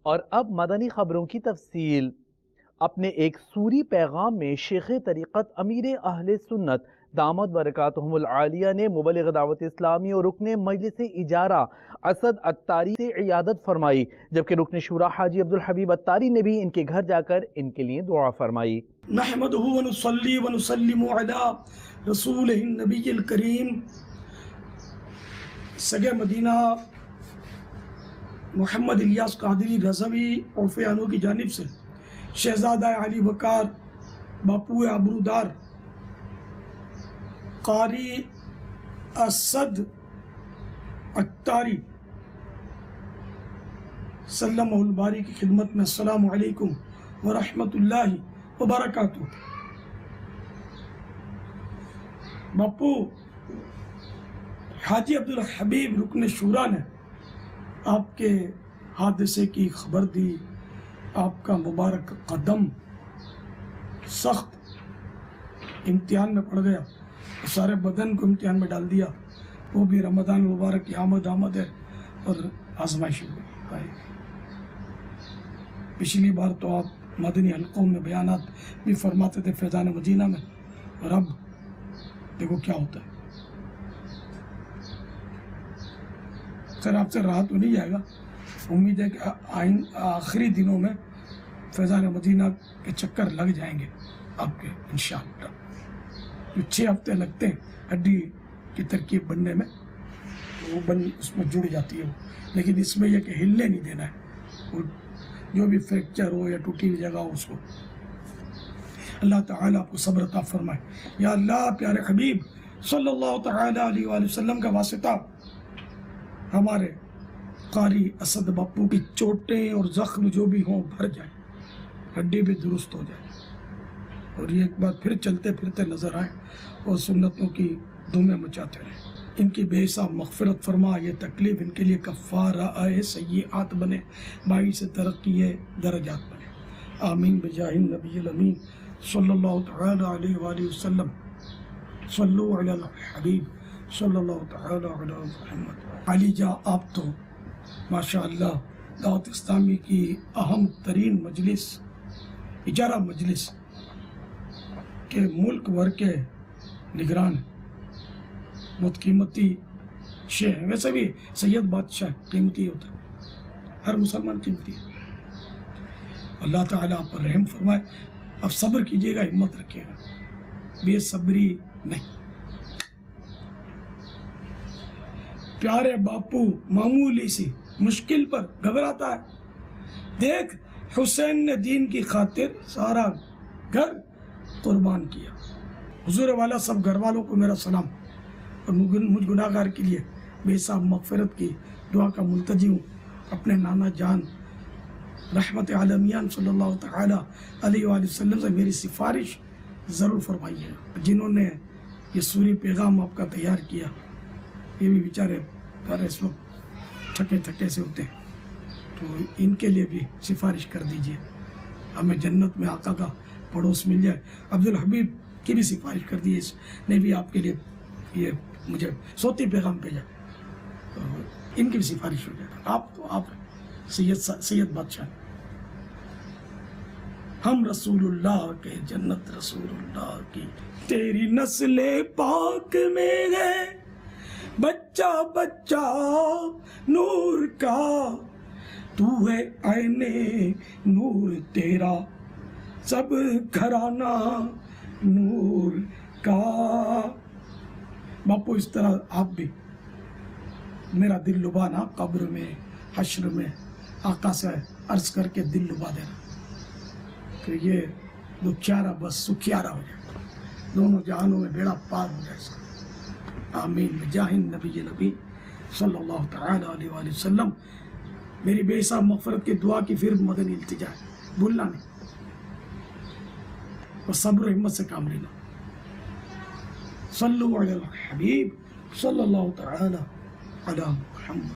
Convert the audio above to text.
اور اب مدنی خبروں کی تفصیل۔ اپنے ایک سوری پیغام میں شیخ طریقت امیر اہل سنت دامت برکاتہم العالیہ نے مبلغ دعوت اسلامی اور رکن مجلس اجارہ اسد عطاری سے عیادت فرمائی، جبکہ رکن شورا حاجی عبدالحبیب عطاری نے بھی ان کے گھر جا کر ان کے لیے دعا فرمائی۔ نحمدہ ونصلی ونسلم علی رسولہ النبی الکریم۔ سگے مدینہ محمد الیاس قادری رضوی عرف انو کی جانب سے شہزادہ علی وقار باپو ابرودار قاری اسد عطاری سلمہ الباری کی خدمت میں السلام علیکم ورحمۃ اللہ وبرکاتہ۔ باپو حاجی عبدالحبیب رکن شورا نے آپ کے حادثے کی خبر دی۔ آپ کا مبارک قدم سخت امتحان میں پڑ گیا، سارے بدن کو امتحان میں ڈال دیا، وہ بھی رمضان مبارک کی آمد ہے اور آزمائش آئی۔ پچھلی بار تو آپ مدنی حلقوں میں بیانات بھی فرماتے تھے فیضان مدینہ میں، اور اب دیکھو کیا ہوتا ہے۔ سر آپ سے رہا تو نہیں جائے گا، امید ہے کہ آخری دنوں میں فیضان مدینہ کے چکر لگ جائیں گے آپ کے انشاءاللہ۔ جو 6 ہفتے لگتے ہیں ہڈی کی ترکیب بننے میں، وہ اس میں جڑ جاتی ہے، لیکن اس میں یہ کہ ہلنے نہیں دینا ہے، اور جو بھی فریکچر ہو یا ٹوٹی ہوئی جگہ ہو اس کو اللہ تعالیٰ آپ کو صبر عطا فرمائے۔ یا اللہ پیارے حبیب صلی اللہ تعالیٰ علیہ وآلہ وسلم کا واسطہ ہمارے قاری اسد باپو کی چوٹیں اور زخم جو بھی ہوں بھر جائیں، ہڈی بھی درست ہو جائے، اور یہ ایک بار پھر چلتے پھرتے نظر آئیں اور سنتوں کی دھومیں مچاتے رہیں۔ ان کی بے حساب مغفرت فرما، یہ تکلیف ان کے لیے کفارہ سیئات بنے، باعث ترقی درجات بنے، آمین بجاہ النبی الامین صلی اللہ تعالی علیہ وآلہ وسلم۔ صلو علی الحبیب صلی اللہ تعالی علی محمد۔ علی جا آپ تو ماشاءاللہ دعوت اسلامی کی اہم ترین مجلس، اجارہ مجلس کے ملک بھر کے نگران ہیں، بہت قیمتی شے ہیں۔ ویسے بھی سید بادشاہ قیمتی ہوتا ہے، ہر مسلمان قیمتی ہے۔ اللہ تعالیٰ آپ پر رحم فرمائے۔ اب صبر کیجیے گا، ہمت رکھیے گا، بے صبری نہیں۔ پیارے باپو معمولی سی مشکل پر گھبراتا ہے، دیکھ حسین نے دین کی خاطر سارا گھر قربان کیا۔ حضور والا سب گھر والوں کو میرا سلام، اور مجھ گناہگار کے لیے بے حساب مغفرت کی دعا کا ملتجی ہوں۔ اپنے نانا جان رحمت عالمیان صلی اللہ تعالی علیہ وآلہ وسلم سے میری سفارش ضرور فرمائیے۔ جنہوں نے یہ سوری پیغام آپ کا تیار کیا، یہ بھی بیچارے اس وقت تھکے تھکے سے ہوتے ہیں، تو ان کے لیے بھی سفارش کر دیجئے، ہمیں جنت میں آقا کا پڑوس مل جائے۔ عبدالحبیب کی بھی سفارش کر دیجئے، اس نے بھی آپ کے لیے یہ مجھے صوتی پیغام بھیجا، ان کی بھی سفارش ہو جائے۔ آپ تو آپ سید بادشاہ، ہم رسول اللہ کے، جنت رسول اللہ کی، تیری نسل پاک میں ہے بچہ بچہ نور کا، تو ہے عین نور تیرا، سب گھرانہ نور کا۔ باپو اس طرح آپ بھی میرا دل لبانا، قبر میں حشر میں آقا سے عرض کر کے دل لبا دینا کہ یہ دکھیارا بس سکھیارا ہو جائے، دونوں جہانوں میں بیڑا پار ہو جائے اس کا۔ آمین بجاہ النبی نبی صلی اللہ تعالی علیہ وآلہ وسلم۔ میری بے حساب مغفرت کی دعا کی پھر مدنی التجا ہے، بھولنا نہیں، اور صبر و ہمت سے کام لینا۔ صلو علی الحبیب صلی اللہ تعالی علی محمد۔